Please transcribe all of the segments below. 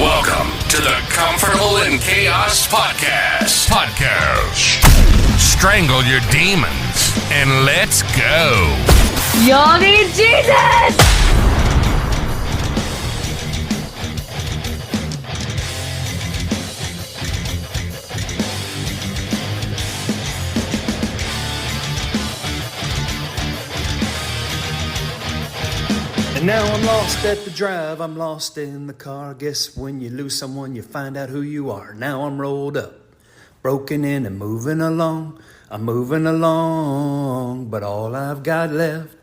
Welcome to the Comfortable in Chaos Podcast. Strangle your demons and let's go. Y'all need Jesus! And now I'm lost at the drive, I'm lost in the car. Guess when you lose someone, you find out who you are. Now I'm rolled up, broken in and moving along. I'm moving along, but all I've got left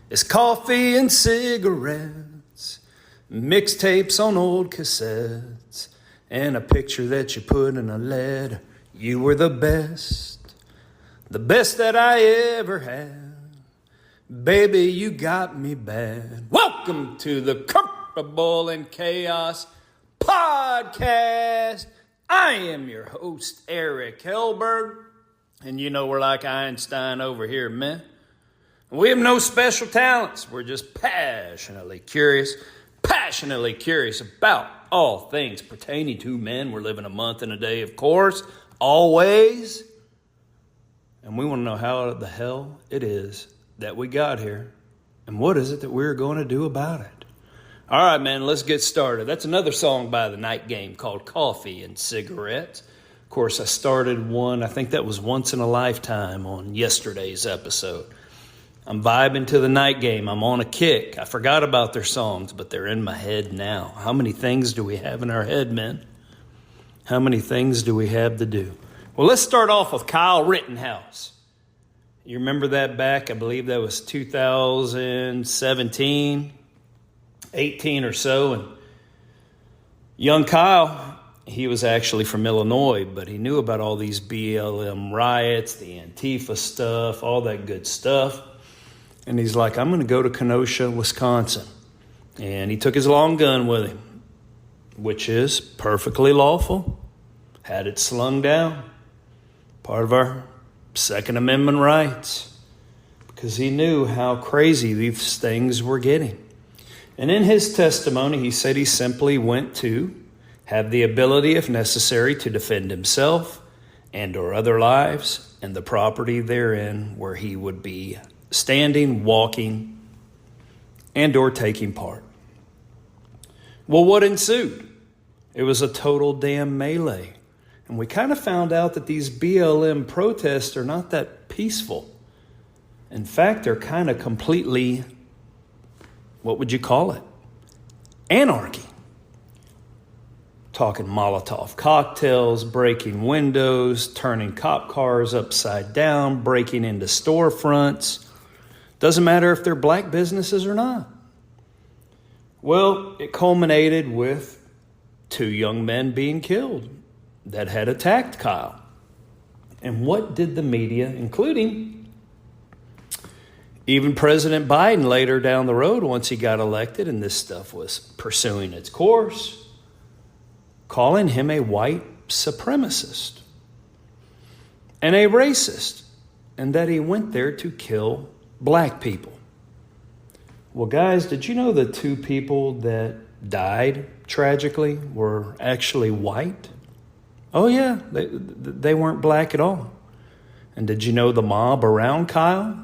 is coffee and cigarettes, mixtapes on old cassettes, and a picture that you put in a letter. You were the best that I ever had. Baby, you got me bad. Welcome to the Comfortable in Chaos Podcast. I am your host, Eric Hellberg. And you know we're like Einstein over here, man. We have no special talents. We're just passionately curious about all things pertaining to men. We're living a month and a day, of course, always. And we want to know how the hell it is that we got here, and what is it that we're going to do about it? All right, man, let's get started. That's another song by the Night Game called Coffee and Cigarettes. Of course, I started one, I think that was Once in a Lifetime on yesterday's episode. I'm vibing to the Night Game. I'm on a kick. I forgot about their songs, but they're in my head now. How many things do we have in our head, man? How many things do we have to do? Well, let's start off with Kyle Rittenhouse. You remember that back, I believe that was 2017, 18 or so. And young Kyle, he was actually from Illinois, but he knew about all these BLM riots, the Antifa stuff, all that good stuff. And he's like, I'm going to go to Kenosha, Wisconsin. And he took his long gun with him, which is perfectly lawful. Had it slung down. Part of our Second Amendment rights, because he knew how crazy these things were getting. And in his testimony, he said he simply went to have the ability, if necessary, to defend himself and or other lives and the property therein where he would be standing, walking, and or taking part. Well, what ensued? It was a total damn melee. And we kind of found out that these BLM protests are not that peaceful. In fact, they're kind of completely, what would you call it? Anarchy. Talking Molotov cocktails, breaking windows, turning cop cars upside down, breaking into storefronts. Doesn't matter if they're black businesses or not. Well, it culminated with 2 young men being killed that had attacked Kyle. And what did the media, including even President Biden later down the road once he got elected and this stuff was pursuing its course, calling him a white supremacist and a racist, and that he went there to kill black people. Well, guys, did you know the 2 people that died tragically were actually white? Oh, yeah, they weren't black at all. And did you know the mob around Kyle,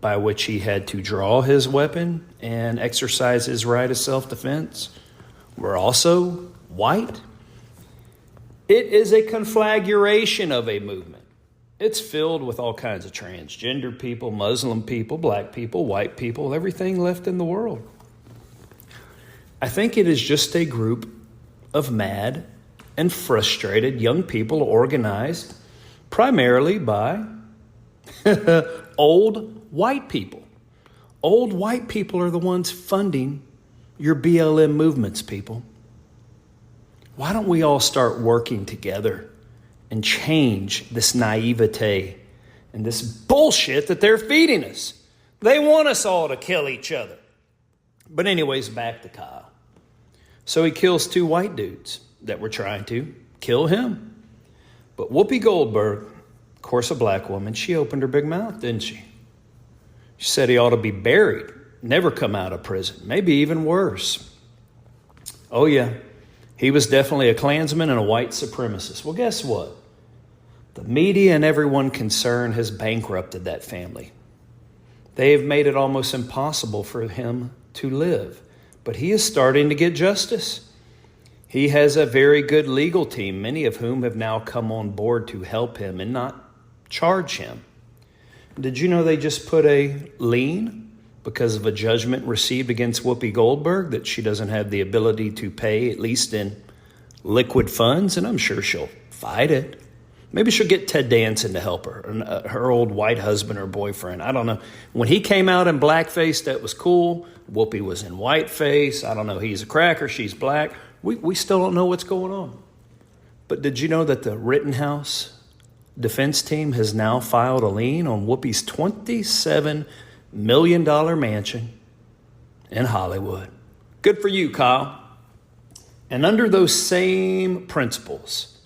by which he had to draw his weapon and exercise his right of self-defense, were also white? It is a conflagration of a movement. It's filled with all kinds of transgender people, Muslim people, black people, white people, everything left in the world. I think it is just a group of mad and frustrated young people organized primarily by old white people. Old white people are the ones funding your BLM movements, people. Why don't we all start working together and change this naivete and this bullshit that they're feeding us? They want us all to kill each other. But anyways, back to Kyle. So he kills 2 white dudes that were trying to kill him. But Whoopi Goldberg, of course a black woman, she opened her big mouth, didn't she? She said he ought to be buried, never come out of prison, maybe even worse. Oh yeah, He was definitely a Klansman and a white supremacist. Well, guess what? The media and everyone concerned has bankrupted that family. They have made it almost impossible for him to live. But he is starting to get justice. He has a very good legal team, many of whom have now come on board to help him and not charge him. Did you know they just put a lien because of a judgment received against Whoopi Goldberg that she doesn't have the ability to pay, at least in liquid funds? And I'm sure she'll fight it. Maybe she'll get Ted Danson to help her, or her old white husband or boyfriend. I don't know. When he came out in blackface, that was cool. Whoopi was in whiteface. I don't know. He's a cracker. She's black. We still don't know what's going on. But did you know that the Rittenhouse defense team has now filed a lien on Whoopi's $27 million mansion in Hollywood? Good for you, Kyle. And under those same principles,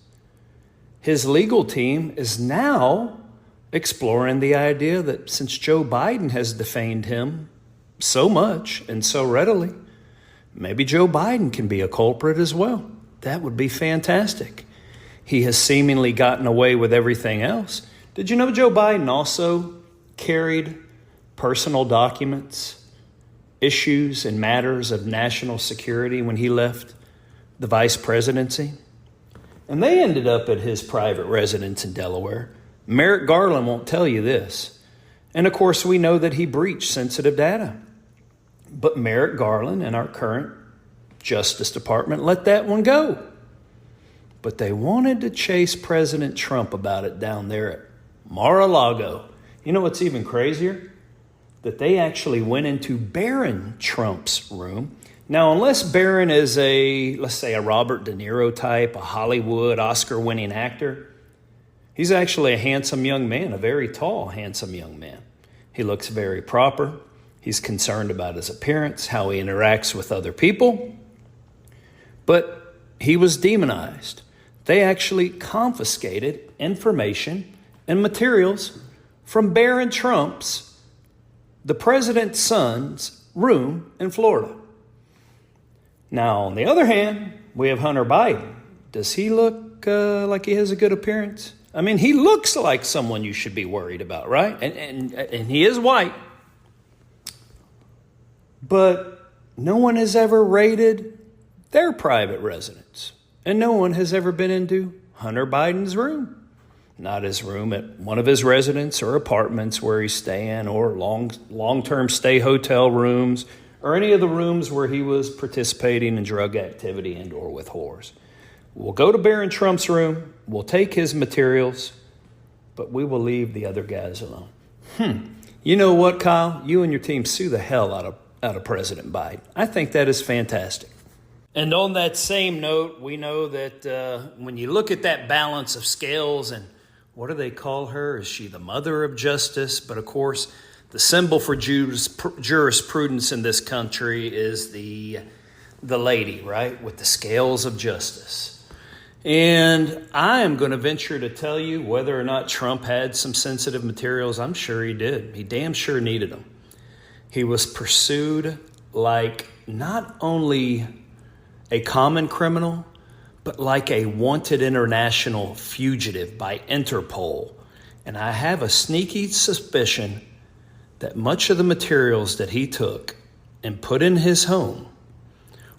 his legal team is now exploring the idea that since Joe Biden has defamed him so much and so readily, maybe Joe Biden can be a culprit as well. That would be fantastic. He has seemingly gotten away with everything else. Did you know Joe Biden also carried personal documents, issues, and matters of national security when he left the vice presidency? And they ended up at his private residence in Delaware. Merrick Garland won't tell you this. And of course, we know that he breached sensitive data. But Merrick Garland and our current Justice Department let that one go. But they wanted to chase President Trump about it down there at Mar-a-Lago. You know what's even crazier? That they actually went into Barron Trump's room. Now, unless Barron is let's say a Robert De Niro type, a Hollywood Oscar-winning actor, he's actually a handsome young man, a very tall, handsome young man. He looks very proper. He's concerned about his appearance, how he interacts with other people. But he was demonized. They actually confiscated information and materials from Barron Trump's, the president's son's room in Florida. Now, on the other hand, we have Hunter Biden. Does he look like he has a good appearance? I mean, he looks like someone you should be worried about, right? And he is white. But no one has ever raided their private residence. And no one has ever been into Hunter Biden's room. Not his room at one of his residence or apartments where he's staying, or long-term stay hotel rooms, or any of the rooms where he was participating in drug activity and or with whores. We'll go to Barron Trump's room, we'll take his materials, but we will leave the other guys alone. You know what, Kyle? You and your team sue the hell out of President Biden. I think that is fantastic. And on that same note, we know that when you look at that balance of scales, and what do they call her? Is she the mother of justice? But of course, the symbol for jurisprudence in this country is the lady, right, with the scales of justice. And I am going to venture to tell you whether or not Trump had some sensitive materials. I'm sure he did. He damn sure needed them. He was pursued like not only a common criminal, but like a wanted international fugitive by Interpol. And I have a sneaky suspicion that much of the materials that he took and put in his home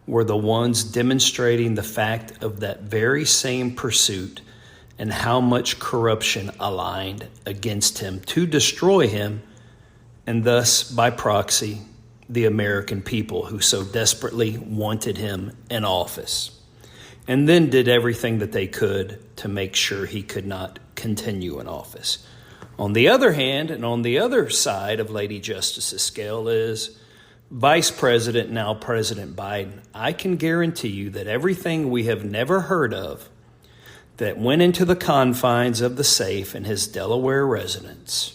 were the ones demonstrating the fact of that very same pursuit and how much corruption aligned against him to destroy him, and thus, by proxy, the American people who so desperately wanted him in office, and then did everything that they could to make sure he could not continue in office. On the other hand, and on the other side of Lady Justice's scale is Vice President, now President Biden. I can guarantee you that everything we have never heard of that went into the confines of the safe in his Delaware residence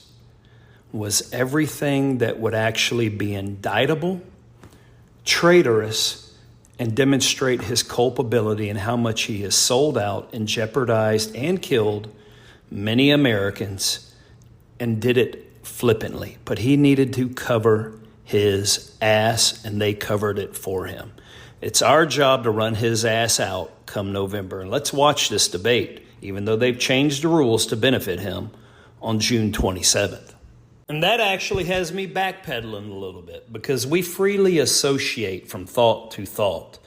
was everything that would actually be indictable, traitorous, and demonstrate his culpability and how much he has sold out and jeopardized and killed many Americans, and did it flippantly. But he needed to cover his ass, and they covered it for him. It's our job to run his ass out come November. And let's watch this debate, even though they've changed the rules to benefit him, on June 27th. And that actually has me backpedaling a little bit because we freely associate from thought to thought.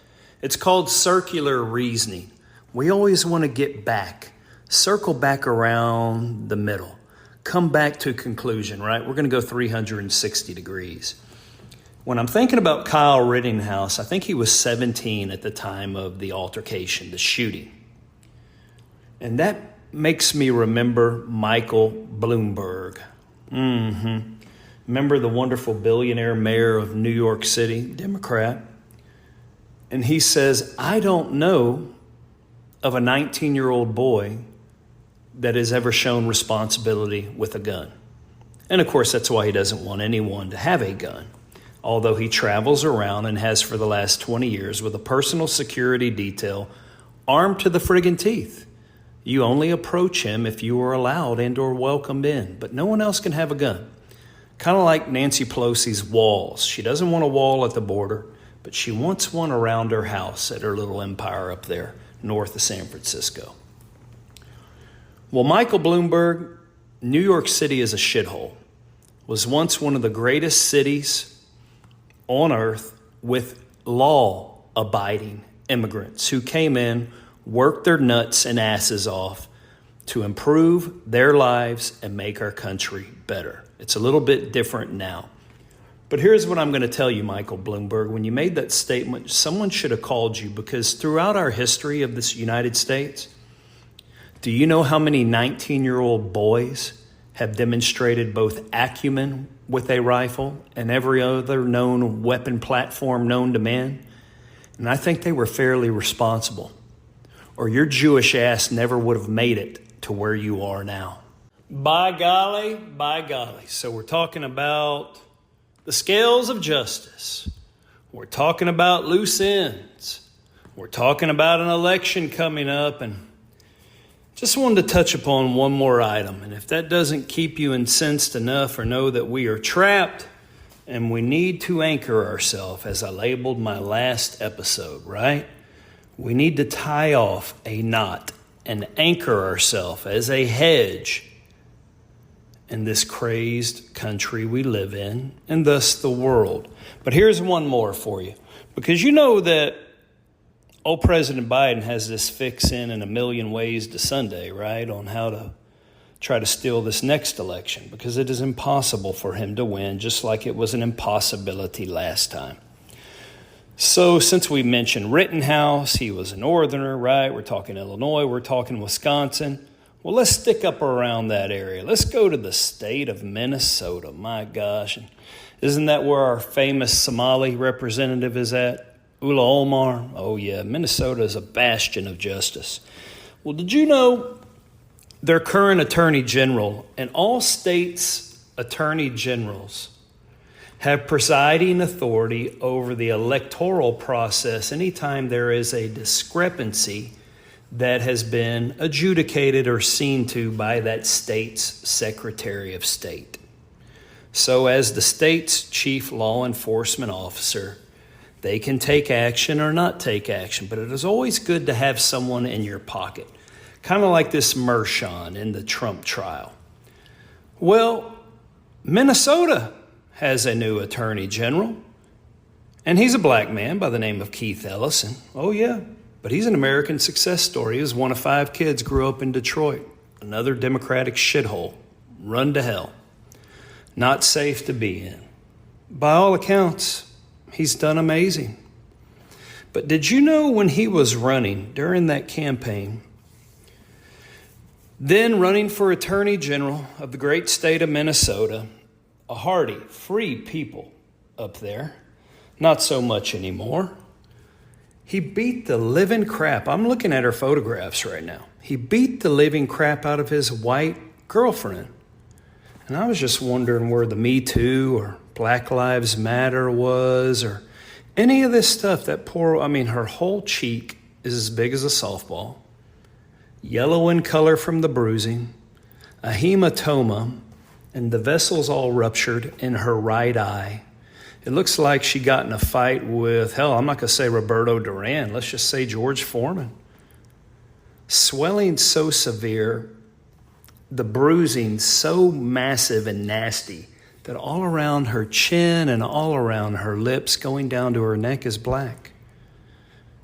It's called circular reasoning. We always want to get back, circle back around the middle, come back to a conclusion, right? We're going to go 360 degrees. When I'm thinking about Kyle Rittenhouse, I think he was 17 at the time of the altercation, the shooting. And that makes me remember Michael Bloomberg. Remember the wonderful billionaire mayor of New York City, Democrat? And he says, I don't know of a 19-year-old boy that has ever shown responsibility with a gun. And of course, that's why he doesn't want anyone to have a gun, although he travels around and has for the last 20 years with a personal security detail armed to the friggin' teeth. You only approach him if you are allowed and or welcomed in, but no one else can have a gun. Kind of like Nancy Pelosi's walls. She doesn't want a wall at the border, but she wants one around her house at her little empire up there north of San Francisco. Well, Michael Bloomberg, New York City is a shithole, was once one of the greatest cities on earth with law-abiding immigrants who came in, worked their nuts and asses off to improve their lives and make our country better. It's a little bit different now. But here's what I'm going to tell you, Michael Bloomberg. When you made that statement, someone should have called you, because throughout our history of this United States, do you know how many 19-year-old boys have demonstrated both acumen with a rifle and every other known weapon platform known to man? And I think they were fairly responsible, or your Jewish ass never would have made it to where you are now. By golly, by golly. So we're talking about the scales of justice. We're talking about loose ends. We're talking about an election coming up, and just wanted to touch upon one more item. And if that doesn't keep you incensed enough or know that we are trapped and we need to anchor ourselves, as I labeled my last episode, right? We need to tie off a knot and anchor ourselves as a hedge in this crazed country we live in, and thus the world. But here's one more for you, because you know that old President Biden has this fix in a million ways to Sunday, right, on how to try to steal this next election, because it is impossible for him to win, just like it was an impossibility last time. So since we mentioned Rittenhouse, he was a northerner, right? We're talking Illinois, we're talking Wisconsin. Well, let's stick up around that area. Let's go to the state of Minnesota. My gosh. And isn't that where our famous Somali representative is at? Ula Omar? Oh, yeah. Minnesota is a bastion of justice. Well, did you know their current attorney general and all states' attorney generals have presiding authority over the electoral process anytime there is a discrepancy that has been adjudicated or seen to by that state's Secretary of State. So as the state's chief law enforcement officer, they can take action or not take action, but it is always good to have someone in your pocket, kind of like this Mershon in the Trump trial. Well, Minnesota has a new attorney general, and he's a black man by the name of Keith Ellison. Oh, yeah. But he's an American success story. He was one of 5 kids, grew up in Detroit, another Democratic shithole, run to hell, not safe to be in. By all accounts, he's done amazing. But did you know when he was running during that campaign, then running for Attorney General of the great state of Minnesota, a hardy, free people up there, not so much anymore, he beat the living crap. I'm looking at her photographs right now. He beat the living crap out of his white girlfriend. And I was just wondering where the Me Too or Black Lives Matter was, or any of this stuff. That her whole cheek is as big as a softball, yellow in color from the bruising, a hematoma, and the vessel's all ruptured in her right eye. It looks like she got in a fight with, I'm not going to say Roberto Duran. Let's just say George Foreman. swelling so severe, the bruising so massive and nasty that all around her chin and all around her lips going down to her neck is black.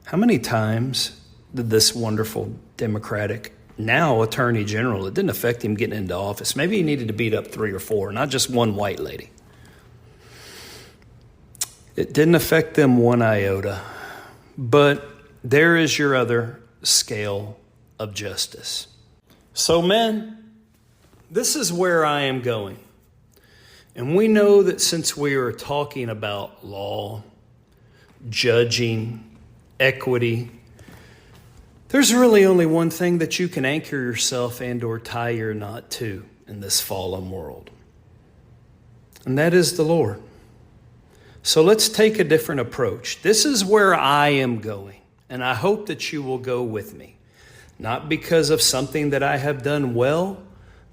How many times did this wonderful Democratic, now Attorney General, it didn't affect him getting into office. Maybe he needed to beat up 3 or 4, not just one white lady. It didn't affect them one iota. But there is your other scale of justice. So men, this is where I am going. And we know that since we are talking about law, judging, equity, there's really only one thing that you can anchor yourself and or tie your knot to in this fallen world. And that is the Lord. So let's take a different approach. This is where I am going, and I hope that you will go with me. Not because of something that I have done well,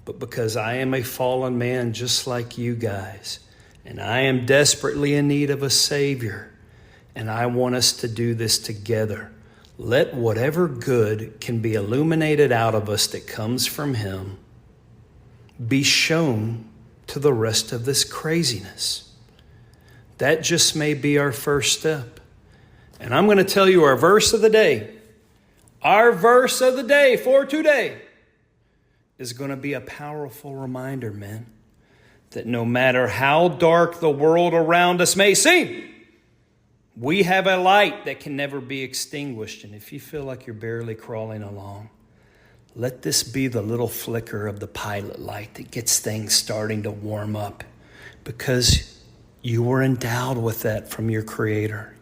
but because I am a fallen man just like you guys. And I am desperately in need of a Savior. And I want us to do this together. Let whatever good can be illuminated out of us that comes from Him be shown to the rest of this craziness. That just may be our first step. And I'm going to tell you our verse of the day. Our verse of the day for today is going to be a powerful reminder, men, that no matter how dark the world around us may seem, we have a light that can never be extinguished. And if you feel like you're barely crawling along, let this be the little flicker of the pilot light that gets things starting to warm up, because you were endowed with that from your Creator.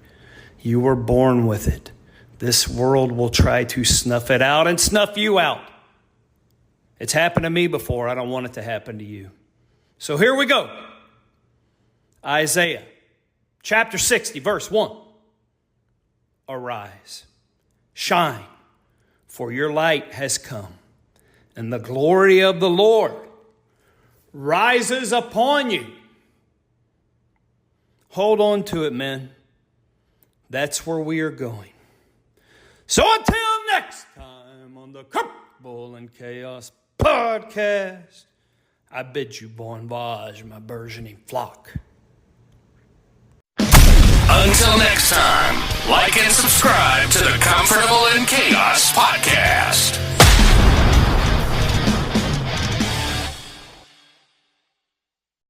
You were born with it. This world will try to snuff it out and snuff you out. It's happened to me before. I don't want it to happen to you. So here we go. Isaiah chapter 60, verse 1. Arise, shine, for your light has come, and the glory of the Lord rises upon you. Hold on to it, men. That's where we are going. So until next time on the Comfortable in Chaos podcast, I bid you bon voyage, my burgeoning flock. Until next time, like and subscribe to the Comfortable in Chaos podcast.